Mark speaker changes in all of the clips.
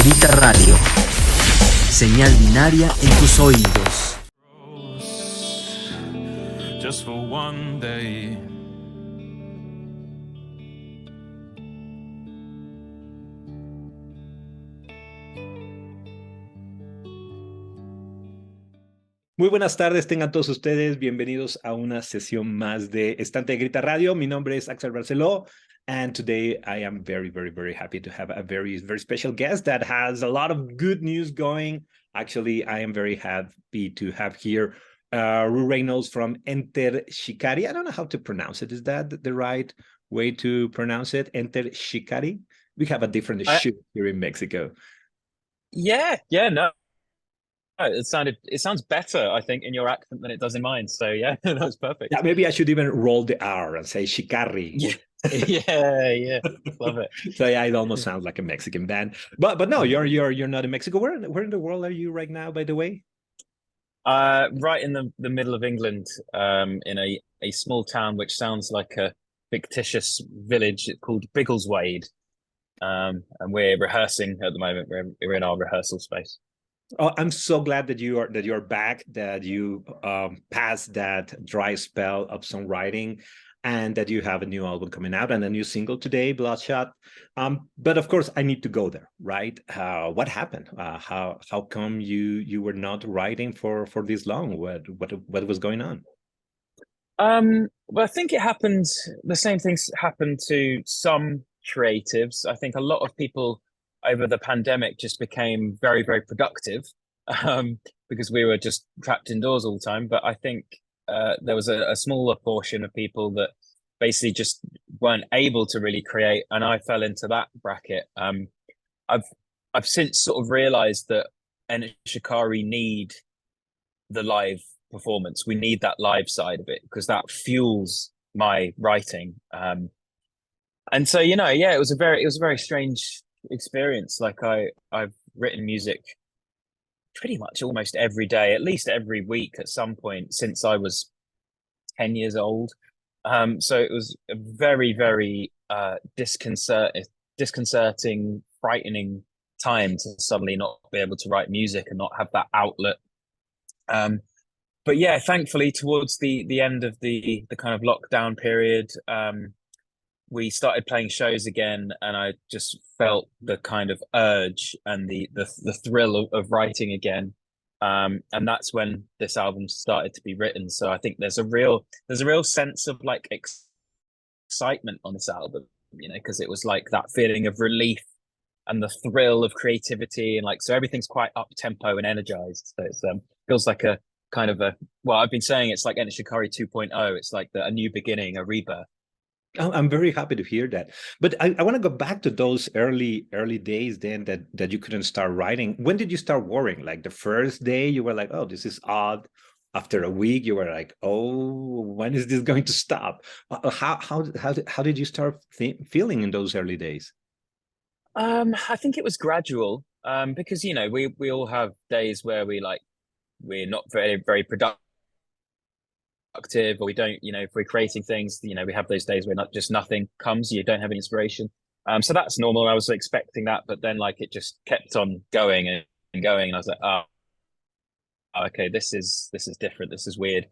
Speaker 1: Grita Radio. Señal binaria en tus oídos.
Speaker 2: Just for one day.
Speaker 3: Muy buenas tardes, tengan todos ustedes bienvenidos a una sesión más de Estante de Grita Radio. Mi nombre es Axel Barceló, and today I am very happy to have a very special guest that has a lot of good news going. Actually, I am very happy to have here Ru Reynolds from Enter Shikari. I don't know how to pronounce it. Is that the right way to pronounce it? Enter Shikari? We have a different shoot here in Mexico.
Speaker 4: No. It sounds better, I think, in your accent than it does in mine. So yeah, that's perfect.
Speaker 3: Yeah, maybe I should even roll the R and say Shikari.
Speaker 4: Yeah, love it.
Speaker 3: So yeah, it almost sounds like a Mexican band. But no, you're not in Mexico. Where in the world are you right now, by the way?
Speaker 4: Right in the middle of England, in a small town which sounds like a fictitious village called Biggleswade. And we're rehearsing at the moment. We're in our rehearsal space.
Speaker 3: Oh, I'm so glad that you're back, that you passed that dry spell of songwriting, and that you have a new album coming out and a new single today, Bloodshot. But of course, I need to go there, right? What happened? How come you were not writing for this long? What was going on?
Speaker 4: Well, I think it happened. The same things happened to some creatives. I think a lot of people over the pandemic just became very productive because we were just trapped indoors all the time. But I think there was a smaller portion of people that basically just weren't able to really create, and I fell into that bracket. I've since sort of realized that Shikari need the live performance. We need that live side of it because that fuels my writing. And so, it was a very strange experience. Like I've written music pretty much almost every day, at least every week at some point since I was 10 years old. So it was a very disconcerting, frightening time to suddenly not be able to write music and not have that outlet. But yeah, thankfully towards the end of the kind of lockdown period, we started playing shows again, and I just felt the kind of urge and the thrill of writing again. And that's when this album started to be written. So I think there's a real sense of like excitement on this album, because it was like that feeling of relief and the thrill of creativity, and like, so everything's quite up tempo and energized. So it's feels like a kind of I've been saying it's like Enter Shikari 2.0. It's like a new beginning, a rebirth.
Speaker 3: I'm very happy to hear that. But I want to go back to those early days then that you couldn't start writing. When did you start worrying? Like the first day you were like, oh, this is odd. After a week, you were like, oh, when is this going to stop? How did you start feeling in those early days?
Speaker 4: I think it was gradual. Because we all have days where we're not very productive, or we don't, if we're creating things, we have those days where nothing comes, you don't have any inspiration. So that's normal. I was expecting that, but then like it just kept on going and going, and I was like, oh, okay, this is different, this is weird.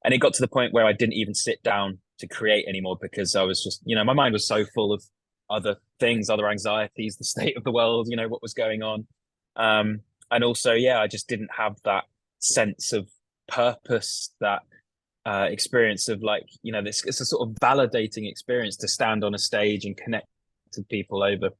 Speaker 4: And it got to the point where I didn't even sit down to create anymore, because I was just, my mind was so full of other things, other anxieties, the state of the world, what was going on. And also, I just didn't have that sense of purpose, that experience of like, it's a sort of validating experience to stand on a stage and connect to people over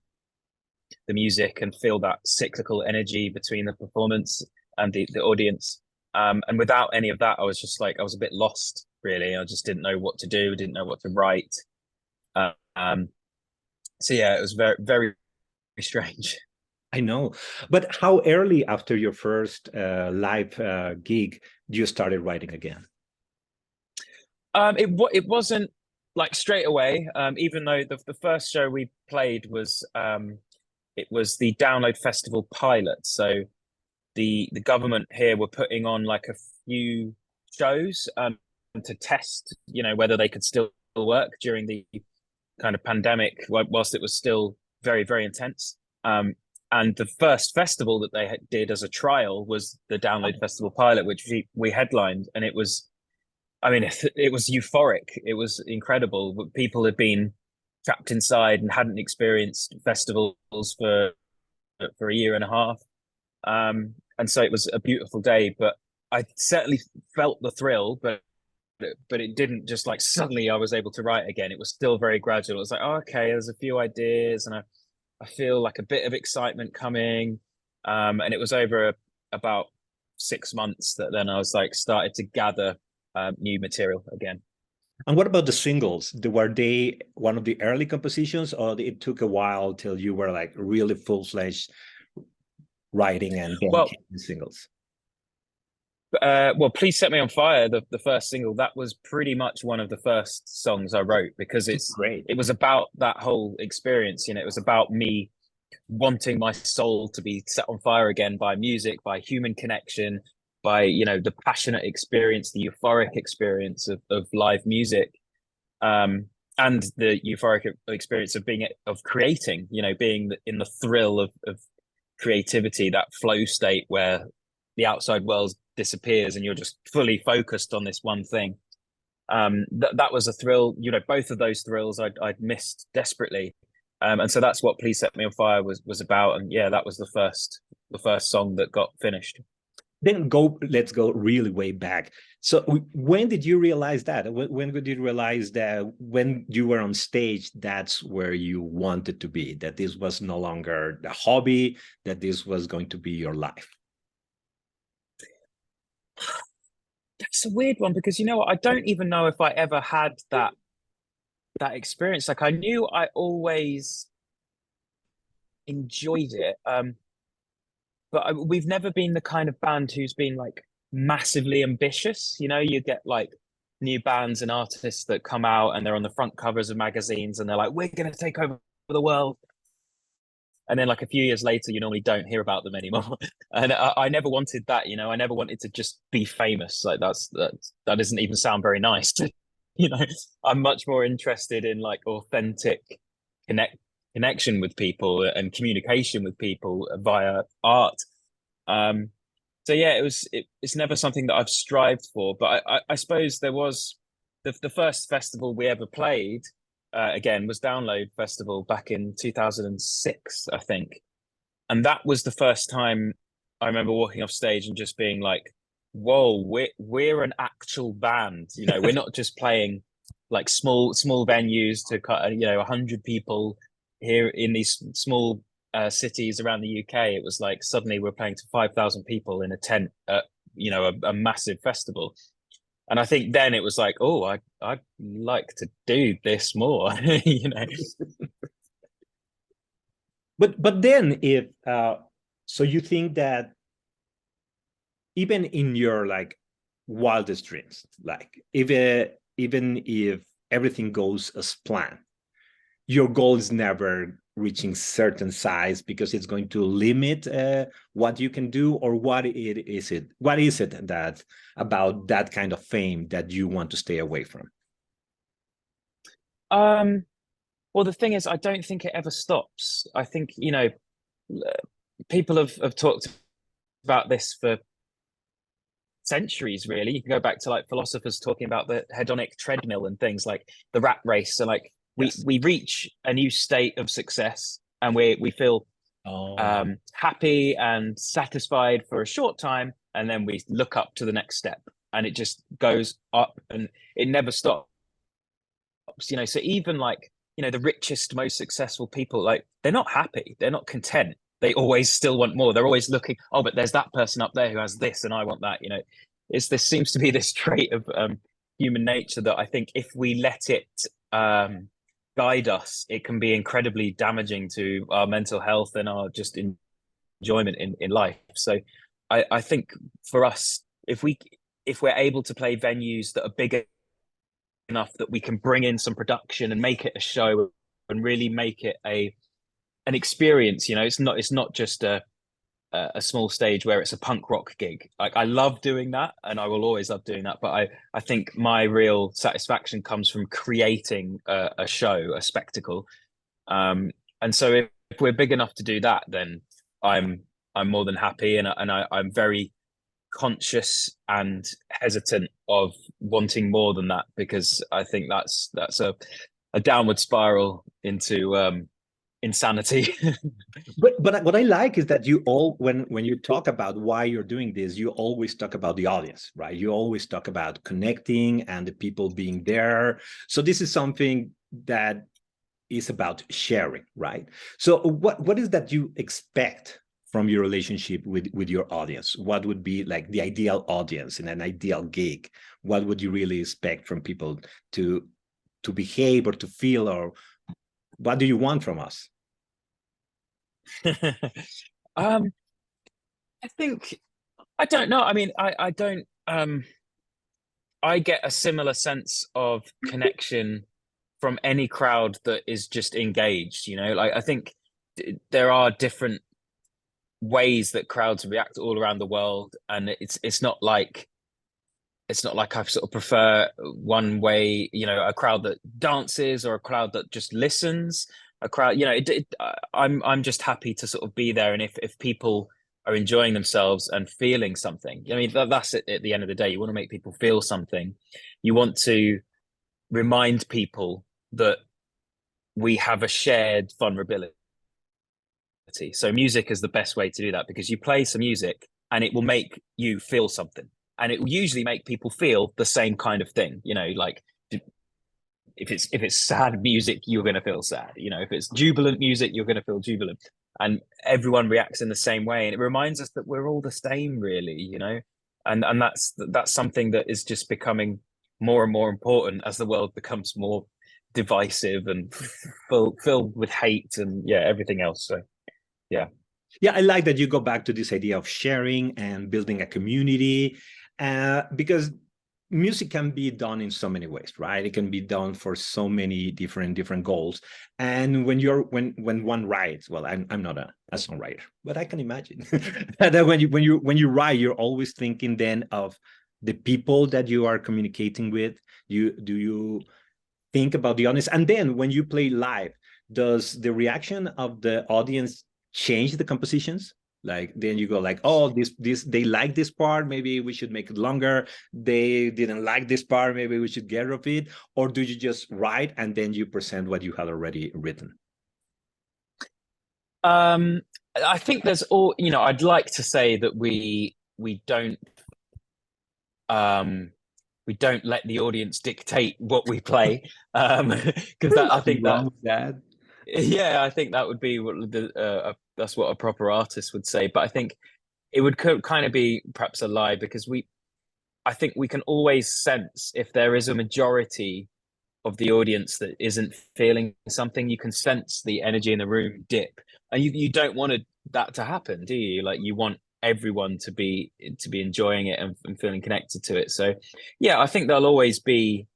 Speaker 4: the music and feel that cyclical energy between the performance and the audience. And without any of that, I was just like, I was a bit lost, really. I just didn't know what to do, didn't know what to write. So it was very strange.
Speaker 3: I know. But how early after your first live gig you started writing again?
Speaker 4: It wasn't like straight away. Even though the first show we played was it was the Download Festival pilot. So the government here were putting on like a few shows to test, whether they could still work during the kind of pandemic whilst it was still very intense. And the first festival that they did as a trial was the Download Festival pilot, which we headlined, and it was, I mean, it was euphoric. It was incredible. People had been trapped inside and hadn't experienced festivals for a year and a half. And so it was a beautiful day, but I certainly felt the thrill, but it didn't just like suddenly I was able to write again. It was still very gradual. It was like, oh, okay, there's a few ideas, and I feel like a bit of excitement coming. And it was over about 6 months that then I was like started to gather new material again.
Speaker 3: And what about the singles? Were they one of the early compositions, or it took a while till you were like really full-fledged writing and then
Speaker 4: Well,
Speaker 3: came the singles?
Speaker 4: well, Please Set Me on Fire, the first single, that was pretty much one of the first songs I wrote, because
Speaker 3: It's great.
Speaker 4: it was about that whole experience. You know, it was about me wanting my soul to be set on fire again by music, by human connection, by, you know, the passionate experience, the euphoric experience of live music, and the euphoric experience of creating, you know, being in the thrill of creativity, that flow state where the outside world disappears and you're just fully focused on this one thing. That was a thrill. You know, both of those thrills I'd missed desperately. And so that's what Please Set Me on Fire was about. And yeah, that was the first song that got finished.
Speaker 3: Then let's go really way back. So when did you realize that? When did you realize that when you were on stage, that's where you wanted to be, that this was no longer the hobby, that this was going to be your life?
Speaker 4: That's a weird one, because you know what? I don't even know if I ever had that experience. Like, I knew I always enjoyed it. But we've never been the kind of band who's been like massively ambitious. You know, you get like new bands and artists that come out and they're on the front covers of magazines and they're like, we're going to take over the world. And then like a few years later, you normally don't hear about them anymore. And I never wanted that, you know, I never wanted to just be famous. Like that doesn't even sound very nice. You know, I'm much more interested in like authentic connection with people and communication with people via art. So yeah, it's never something that I've strived for, but I suppose there was the first festival we ever played, again, was Download Festival back in 2006, I think. And that was the first time I remember walking off stage and just being like, whoa, we're an actual band. You know, we're not just playing like small venues to cut, you know, 100 people here in these small cities around the UK. It was like suddenly we're playing to 5,000 people in a tent at, you know, a massive festival. And I think then it was like, oh, I'd like to do this more, you know.
Speaker 3: But then if so you think that even in your like wildest dreams, like even if everything goes as planned, your goal is never reaching certain size because it's going to limit what you can do, or what is it that about that kind of fame that you want to stay away from?
Speaker 4: Well, the thing is, I don't think it ever stops. I think, you know, people have talked about this for centuries, really. You can go back to like philosophers talking about the hedonic treadmill and things like the rat race. So like we reach a new state of success and we feel happy and satisfied for a short time, and then we look up to the next step and it just goes up and it never stops. You know, so even like, you know, the richest, most successful people, like they're not happy, they're not content, they always still want more. They're always looking, oh, but there's that person up there who has this and I want that. You know, this seems to be this trait of human nature that I think if we let it guide us, it can be incredibly damaging to our mental health and our just enjoyment in life. So I think for us, if we're able to play venues that are bigger enough that we can bring in some production and make it a show and really make it an experience, you know, it's not just a small stage where it's a punk rock gig. Like I love doing that and I will always love doing that, but I think my real satisfaction comes from creating a show, a spectacle. And so if we're big enough to do that, then I'm more than happy, and I'm very conscious and hesitant of wanting more than that, because I think that's a downward spiral into insanity.
Speaker 3: But what I like is that you all, when you talk about why you're doing this, you always talk about the audience, right? You always talk about connecting and the people being there. So this is something that is about sharing, right? So what is that you expect from your relationship with your audience? What would be like the ideal audience in an ideal gig? What would you really expect from people to behave or to feel, or what do you want from us?
Speaker 4: um I think, I don't know. I mean, I don't I get a similar sense of connection from any crowd that is just engaged, you know? Like, I think there are different ways that crowds react all around the world, and it's not like I sort of prefer one way, you know, a crowd that dances or a crowd that just listens. A crowd, you know, I'm just happy to sort of be there, and if people are enjoying themselves and feeling something, I mean, that's it. At the end of the day, you want to make people feel something. You want to remind people that we have a shared vulnerability. So music is the best way to do that, because you play some music and it will make you feel something, and it will usually make people feel the same kind of thing. You know, like, if it's sad music, you're going to feel sad. You know, if it's jubilant music, you're going to feel jubilant, and everyone reacts in the same way. And it reminds us that we're all the same, really. You know, and that's something that is just becoming more and more important as the world becomes more divisive and filled with hate and, yeah, everything else. So yeah.
Speaker 3: Yeah, I like that you go back to this idea of sharing and building a community, because music can be done in so many ways, right? It can be done for so many different goals. And when one writes, well, I'm not a songwriter, but I can imagine that when you write, you're always thinking then of the people that you are communicating with. You think about the audience, and then when you play live, does the reaction of the audience change the compositions? Like, then you go like, oh, this they like this part, maybe we should make it longer. They didn't like this part, maybe we should get rid of it. Or do you just write and then you present what you had already written?
Speaker 4: I think there's all, you know, I'd like to say that we don't um we don't let the audience dictate what we play, because that, I think
Speaker 3: wrong with that.
Speaker 4: yeah, I think that would be what that's what a proper artist would say. But I think it would kind of be perhaps a lie, because I think we can always sense if there is a majority of the audience that isn't feeling something. You can sense the energy in the room dip, and you don't want that to happen, do you? Like, you want everyone to be enjoying it and feeling connected to it. So yeah, I think there'll always be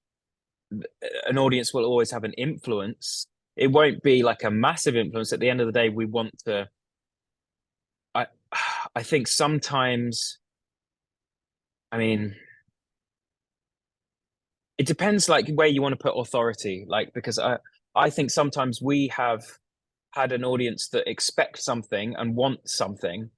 Speaker 4: an audience, will always have an influence. It won't be like a massive influence. At the end of the day, we want to, I I think sometimes, I mean, it depends, like, where you want to put authority, like, because I think sometimes we have had an audience that expect something and want something,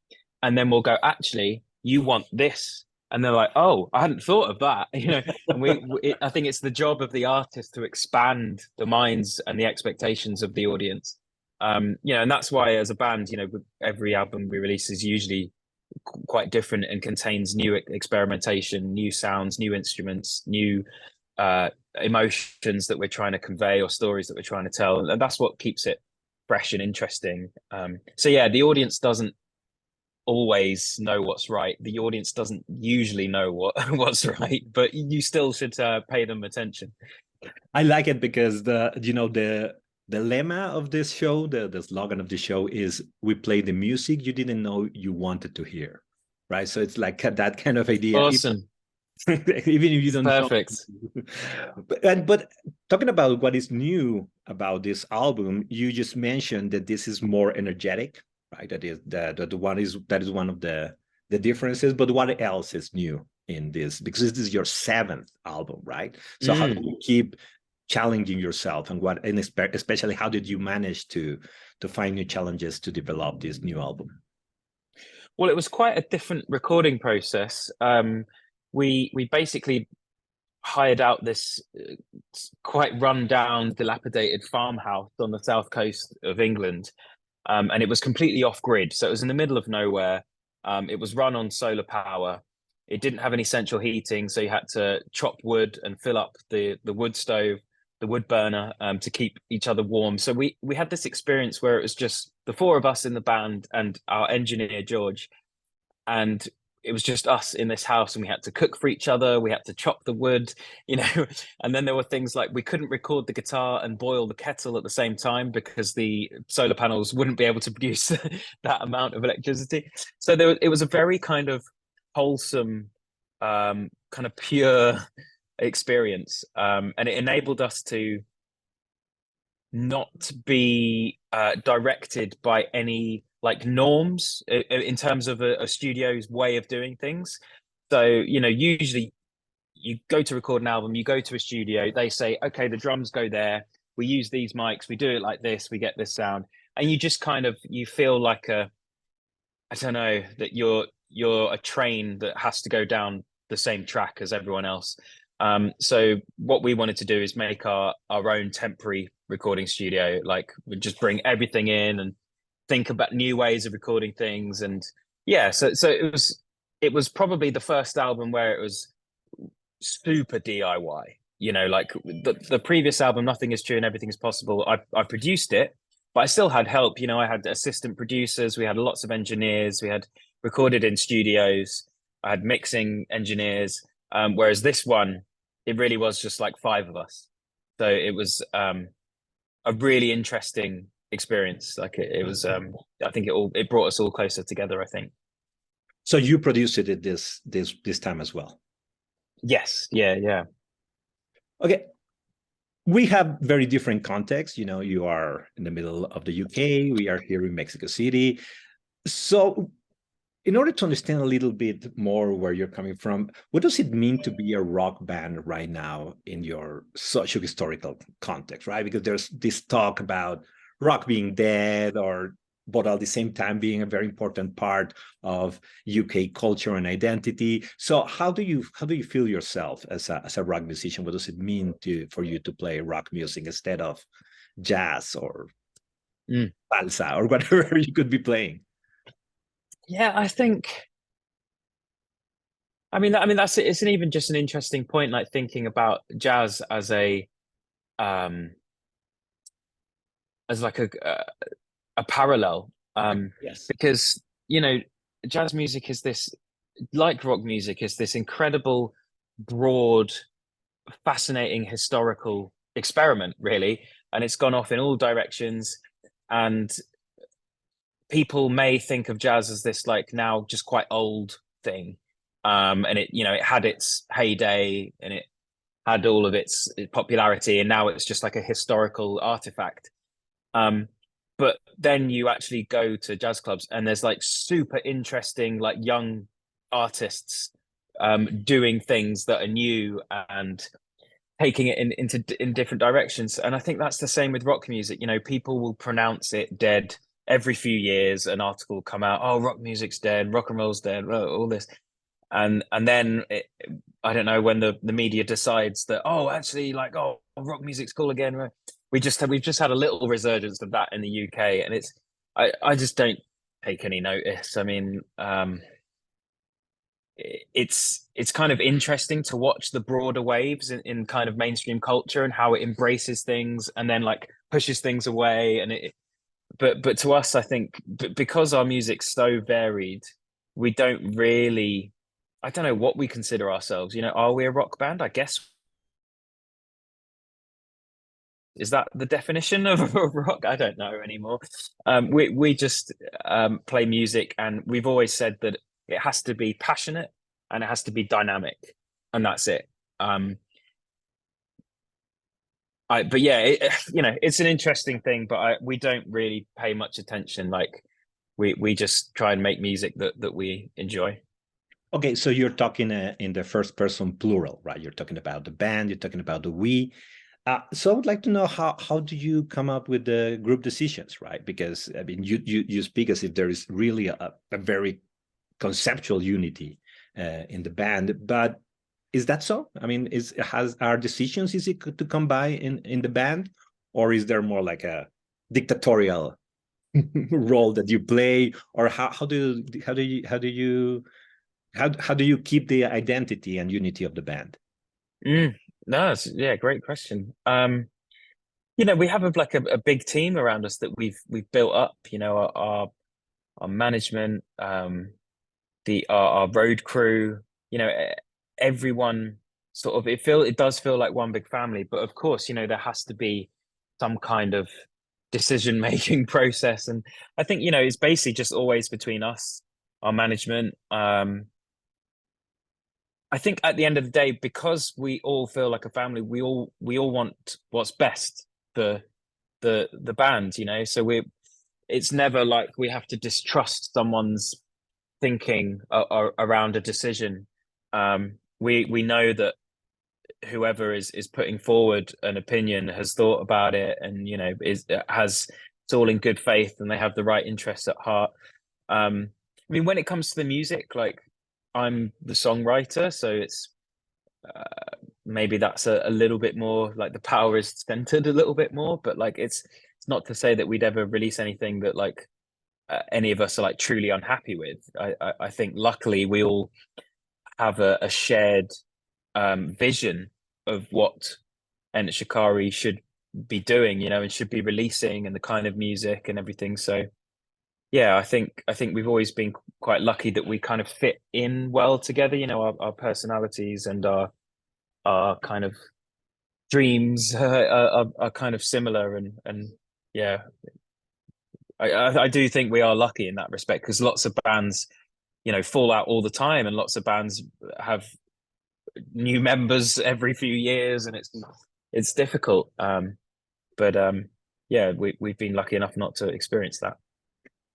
Speaker 4: and then we'll go, actually, you want this, and they're like, oh, I hadn't thought of that. You know, and I think it's the job of the artist to expand the minds and the expectations of the audience. You know, and that's why, as a band, you know, every album we release is usually quite different and contains new experimentation, new sounds, new instruments, new emotions that we're trying to convey, or stories that we're trying to tell, and that's what keeps it fresh and interesting. So yeah, the audience doesn't always know what's right. The audience doesn't usually know what's right, but you still should pay them attention.
Speaker 3: I like it because the lemma of this show, the slogan of the show is, we play the music you didn't know you wanted to hear, right? So it's like that kind of idea.
Speaker 4: Awesome.
Speaker 3: Even if you don't
Speaker 4: Perfect.
Speaker 3: know. But talking about what is new about this album, you just mentioned that this is more energetic, right? That is one of the differences. But what else is new in this? Because this is your seventh album, right? So how do you keep challenging yourself, and especially how did you manage to find new challenges to develop this new album?
Speaker 4: Well, it was quite a different recording process. We basically hired out this quite run down, dilapidated farmhouse on the south coast of England, and it was completely off grid. So it was in the middle of nowhere. It was run on solar power. It didn't have any central heating, so you had to chop wood and fill up the wood stove, the wood burner, to keep each other warm. So we had this experience where it was just the four of us in the band and our engineer George, and it was just us in this house, and we had to cook for each other, we had to chop the wood, you know. And then there were things like we couldn't record the guitar and boil the kettle at the same time because the solar panels wouldn't be able to produce that amount of electricity. So it was a very kind of wholesome, kind of pure experience, and it enabled us to not be directed by any like norms in terms of a studio's way of doing things. So, you know, usually you go to record an album, you go to a studio, they say, okay, the drums go there, we use these mics, we do it like this, we get this sound. And you just kind of, you feel like I don't know, that you're a train that has to go down the same track as everyone else. So what we wanted to do is make our own temporary recording studio. Like we just bring everything in and think about new ways of recording things. And yeah, so it was probably the first album where it was super DIY. You know, like the previous album, Nothing Is True and Everything Is Possible, I produced it, but I still had help. You know, I had assistant producers, we had lots of engineers, we had recorded in studios, I had mixing engineers. Whereas this one, it really was just like five of us. So it was a really interesting experience. Like it was, I think it brought us all closer together, I think.
Speaker 3: So you produced it this time as well?
Speaker 4: Yes. Yeah.
Speaker 3: Okay. We have very different contexts. You know, you are in the middle of the UK. We are here in Mexico City. So in order to understand a little bit more where you're coming from, what does it mean to be a rock band right now in your socio-historical context, right? Because there's this talk about rock being dead, but at the same time being a very important part of UK culture and identity. So how do you feel yourself as a rock musician? What does it mean for you to play rock music instead of jazz or salsa or whatever you could be playing?
Speaker 4: Yeah, I think. I mean, that's it's an even just an interesting point. Like thinking about jazz as like a parallel,
Speaker 3: Yes.
Speaker 4: because you know, jazz music is this, like rock music, is this incredible, broad, fascinating historical experiment, really, and it's gone off in all directions. And people may think of jazz as this like now just quite old thing, and it, you know, it had its heyday and it had all of its popularity, and now it's just like a historical artifact. But then you actually go to jazz clubs and there's like super interesting like young artists doing things that are new and taking it in different directions. And I think that's the same with rock music. You know, people will pronounce it dead every few years. An article will come out, oh, rock music's dead, rock and roll's dead, all this. And then I don't know, when the media decides that, oh, actually, like, oh, rock music's cool again. We've just had a little resurgence of that in the UK, and I just don't take any notice. I mean, it's kind of interesting to watch the broader waves in kind of mainstream culture and how it embraces things and then like pushes things away. And but to us, I think because our music's so varied, we don't really, I don't know what we consider ourselves. You know, are we a rock band? I guess. Is that the definition of rock? I don't know anymore. We just play music, and we've always said that it has to be passionate and it has to be dynamic, and that's it. But yeah, you know, it's an interesting thing, but we don't really pay much attention. Like we just try and make music that we enjoy.
Speaker 3: Okay, so you're talking in the first person plural, right? You're talking about the band, you're talking about the we. So I would like to know how do you come up with the group decisions, right? Because I mean, you speak as if there is really a very conceptual unity in the band. But is that so? I mean, are decisions easy to come by in the band, or is there more like a dictatorial role that you play, or how do you keep the identity and unity of the band?
Speaker 4: No, yeah, great question. We have a big team around us that we've built up. Our management, our road crew. Everyone sort of it does feel like one big family. But of course, there has to be some kind of decision-making process, and I think it's basically just always between us, our management. I think at the end of the day, because we all feel like a family, we all want what's best for the band, so it's never like we have to distrust someone's thinking around a decision. We know that whoever is putting forward an opinion has thought about it, and it's all in good faith, and they have the right interests at heart. I mean, when it comes to the music, like, I'm the songwriter, so it's maybe that's a little bit more like the power is centered a little bit more, but like it's not to say that we'd ever release anything that like any of us are like truly unhappy with. I think luckily we all have a shared vision of what Shikari should be doing, and should be releasing, and the kind of music and everything. So yeah, I think we've always been quite lucky that we kind of fit in well together. Our personalities and our kind of dreams are kind of similar, and yeah, I do think we are lucky in that respect, because lots of bands, fall out all the time, and lots of bands have new members every few years, and it's difficult. But yeah, we've been lucky enough not to experience that.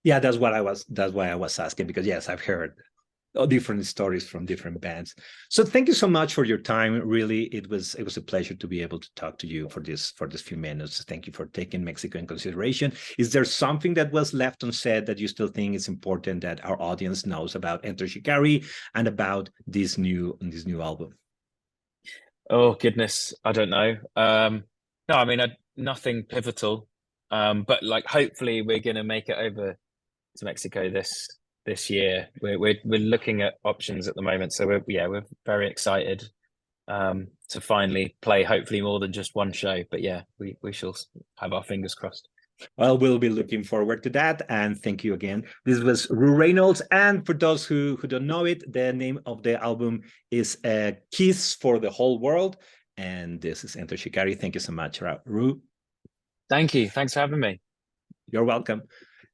Speaker 3: Yeah, that's why I was asking, because yes, I've heard different stories from different bands. So thank you so much for your time. Really, it was a pleasure to be able to talk to you for this few minutes. Thank you for taking Mexico in consideration. Is there something that was left unsaid that you still think is important that our audience knows about Enter Shikari and about this new album?
Speaker 4: Oh goodness, I don't know. No, I mean, nothing pivotal. But like, hopefully we're gonna make it over to Mexico this year. We're looking at options at the moment, so we're very excited to finally play, hopefully more than just one show. But yeah, we shall have our fingers crossed.
Speaker 3: Well, we'll be looking forward to that, and thank you again. This was Ru Reynolds, and for those who don't know it, the name of the album is A Kiss for the Whole World, and this is Enter Shikari. Thank you so much, Ru.
Speaker 4: Thank you. Thanks for having me.
Speaker 3: You're welcome.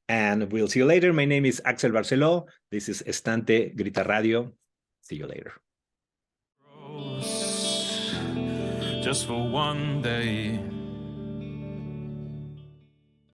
Speaker 3: And we'll see you later. My name is Axel Barceló. This is Estante Grita Radio. See you later.
Speaker 2: Just for one day.